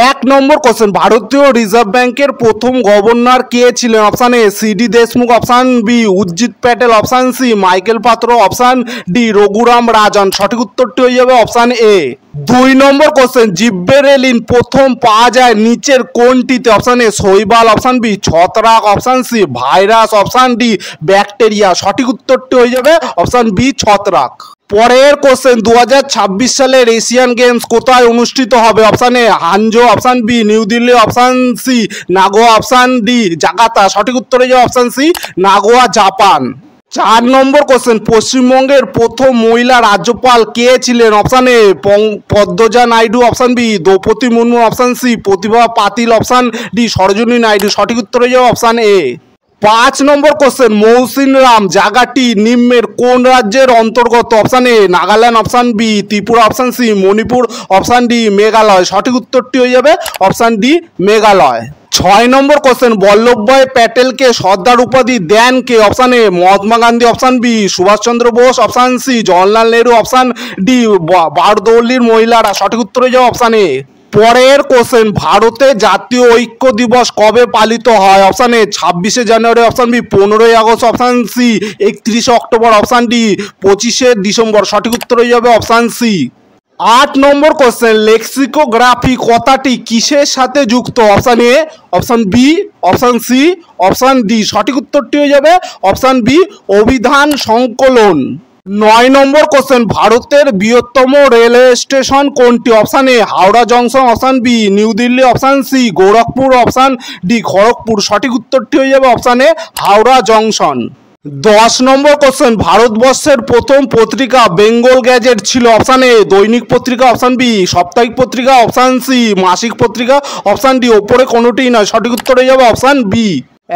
এক নম্বর কোশ্চেন, ভারতীয় রিজার্ভ ব্যাংকের প্রথম গভর্নর কে ছিলেন? Option A C D Deshmukh, option B Urjit Patel, option C Michael Patra, option D Raghuram Rajan. সঠিক উত্তরটি হয়ে যাবে অপশান এ। দুই নম্বর কোশ্চেন, জিব্বেরেলিন প্রথম পাওয়া যায় নিচের কোনটিতে? অপশান এ শৈবাল, অপশান বি ছত্রাক, option C virus, option D bacteria. সঠিক উত্তরটি হয়ে যাবে অপশান বি ছত্রাক। পরের কোশ্চেন, 2026 সালের এশিয়ান গেমস কোথায় অনুষ্ঠিত হবে? Option A Hangzhou, option B New Delhi, option C Nagoya, option D Jakarta. সঠিক উত্তর হয়ে যাবে অপশান সি নাগোয়া, জাপান। চার নম্বর কোশ্চেন, পশ্চিমবঙ্গের প্রথম মহিলা রাজ্যপাল কে ছিলেন? Option A Padmaja Naidu, option B Droupadi Murmu, option C Pratibha Patil, option D Sarojini Naidu. সঠিক উত্তর হয়ে যাবে অপশান এ। পাঁচ নম্বর কোশ্চেন, মৌসিনরাম জায়গাটি নিম্নের কোন রাজ্যের অন্তর্গত? Option A Nagaland, option B Tripura, option C Manipur, option D Meghalaya. সঠিক উত্তরটি হয়ে যাবে অপশান ডি মেঘালয়। ছয় নম্বর কোশ্চেন, বল্লভভাই প্যাটেলকে সর্দার উপাধি দেন কে? Option A Mahatma Gandhi, option B Subhashchandra Bose, option C Jawaharlal Nehru, option D বারদৌলির মহিলারা। সঠিক উত্তর হয়ে যাবে অপশান এ। পরের কোশ্চেন, ভারতে জাতীয় ঐক্য দিবস কবে পালিত হয়? অপশান এ 26শে জানুয়ারি, অপশান বি 15ই আগস্ট, অপশান সি 31শে অক্টোবর, অপশান ডি 25শে ডিসেম্বর। সঠিক উত্তর হয়ে যাবে অপশান সি। আট নম্বর কোশ্চেন, লেক্সিকোগ্রাফি কথাটি কিসের সাথে যুক্ত? Option A, option B, option C, option D. সঠিক উত্তরটি হয়ে যাবে অপশান বি অভিধান সংকলন। নয় নম্বর কোশ্চেন, ভারতের বৃহত্তম রেলওয়ে স্টেশন কোনটি? Option A Howrah junction, option B New Delhi, option C Gorakhpur, option D Kharagpur. সঠিক উত্তরটি হয়ে যাবে option A Howrah junction. 10 number question, ভারতবর্ষের প্রথম পত্রিকা বেঙ্গল গ্যাজেট ছিল? অপশান এ দৈনিক পত্রিকা, অপশান বি সাপ্তাহিক পত্রিকা, অপশান সি মাসিক পত্রিকা, অপশান ডি ওপরে কোনোটিই নয়। সঠিক উত্তর হয়ে যাবে অপশান বি।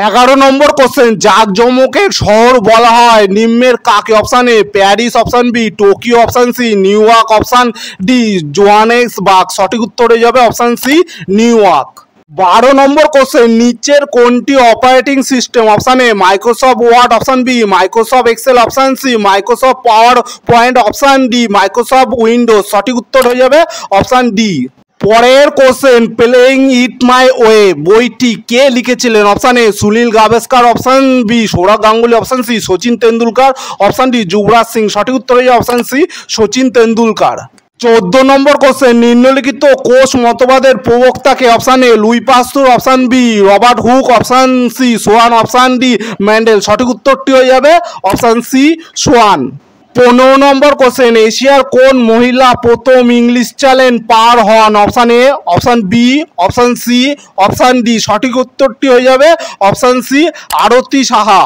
11 নম্বর কোশ্চেন, জাঁকজমকের শহর বলা হয় নিম্নের কাকে? Option A Paris, option B Tokyo, option C New York, option D Johannesburg. সঠিক উত্তর হয়ে যাবে option C New York. 12 number question, নিচের কোনটি operating system? Option A Microsoft Word, option B Microsoft Excel, option C Microsoft PowerPoint, option D Microsoft Windows. সঠিক উত্তর হয়ে যাবে অপশান ডি। পরের কোশ্চেন, প্লেইং ইট মাই ওয়ে বইটি কে লিখেছিলেন? Option A Sunil Gavaskar, option B Sourav Ganguly, option C Sachin Tendulkar, option D Yuvraj Singh. সঠিক উত্তর হয়ে যাবে option C Sachin Tendulkar. 14 number question, নিম্নলিখিত কোষ মতবাদের প্রবক্তাকে? Option A Louis Pasteur, option B Robert Hooke, option C Schwann, option D Mendel. সঠিক উত্তরটি হয়ে যাবে option C Schwann. 15 number question, এশিয়ার কোন মহিলা প্রথম ইংলিশ চ্যানেল পার হন? Option A, option B, option C, option D. সঠিক উত্তরটি হয়ে যাবে অপশান সি আরতি সাহা।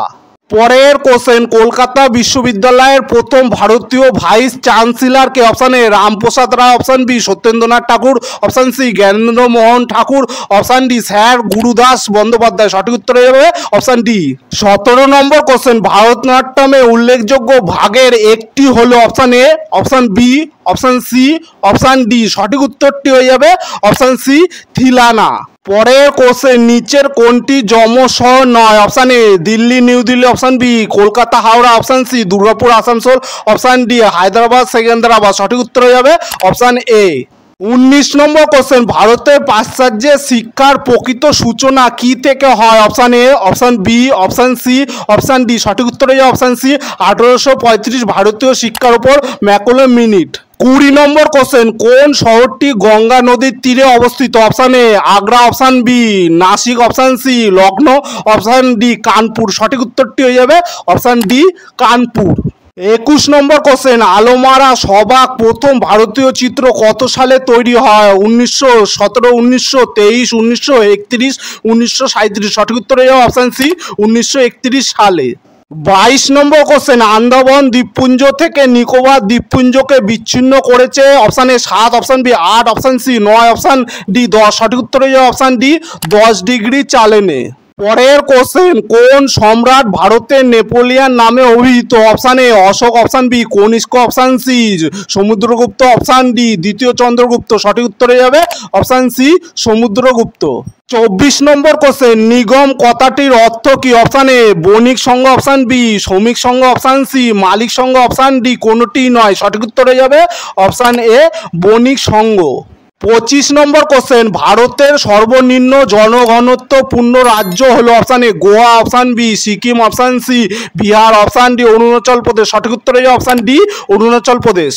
পরের কোশ্চেন, কলকাতা বিশ্ববিদ্যালয়ের প্রথম ভারতীয় ভাইস চ্যান্সেলরকে? Option A Ramprasad Roy, option B Satyendranath Thakur, option C Gyanendra Mohan Thakur, option D sir Gurudas Bandyopadhyay. সঠিক উত্তর হয়ে যাবে অপশান ডি। 17 নম্বর কোশ্চেন, ভারতনাট্যমে উল্লেখযোগ্য ভাগের একটি হলো? Option A, option B, option C, option D. সঠিক উত্তরটি হয়ে যাবে অপশান সি থিলানা। পরের কোশ্চেন, নিচের কোনটি যমজ শহর নয়? Option A Delhi New Delhi, option B Kolkata Howrah, option C Durgapur Asansol, option D Hyderabad Secunderabad. সঠিক উত্তর হয়ে যাবে অপশান এ। 19 নম্বর কোশ্চেন, ভারতের পাশ্চাত্যের শিক্ষার প্রকৃত সূচনা কি থেকে হয়? Option A, option B, option C, option D. সঠিক উত্তর হয়ে যাবে অপশান সি 1835 ভারতীয় শিক্ষার উপর ম্যাকলে মিনিট। 20 নম্বর কোশ্চেন, কোন শহরটি গঙ্গা নদীর তীরে অবস্থিত? Option A Agra, option B Nashik, option C Lucknow, option D Kanpur. সঠিক উত্তরটি হয়ে যাবে option D Kanpur. 21 number question, আলোমারা সবাক প্রথম ভারতীয় চিত্র কত সালে তৈরি হয়? 1917, 1923, 1931, 1937। সঠিক উত্তর হয়ে যাবে অপশান সি 1931 সালে। 22 নম্বর কোশ্চেন, আন্দামান দ্বীপপুঞ্জ থেকে নিকোবর দ্বীপপুঞ্জকে বিচ্ছিন্ন করেছে? Option A 7, option B 8, option C 9, option D 10। সঠিক উত্তর হয়ে যাবে অপশান ডি 10 ডিগ্রি চালেনে। পরের কোশ্চেন, কোন সম্রাট ভারতের নেপোলিয়ান নামে অভিহিত? Option A Ashoka, option B Kanishka, option C Samudragupta, option D দ্বিতীয় চন্দ্রগুপ্ত। সঠিক উত্তর হয়ে যাবে option C Samudragupta. 24 number question, নিগম কথাটির অর্থ কি? অপশান এ বণিক সংঘ, অপশান বি শ্রমিক সংঘ, অপশান সি মালিক সংঘ, অপশান ডি কোনোটি নয়। সঠিক উত্তর হয়ে যাবে অপশান এ বণিক সংঘ। 25 নম্বর কোশ্চেন, ভারতের সর্বনিম্ন জনঘনত্বপূর্ণ রাজ্য হলো option A Goa, option B Sikkim, option C Bihar, option D Arunachal Pradesh. সঠিক উত্তর হয়ে অপশান ডি অরুণাচল প্রদেশ।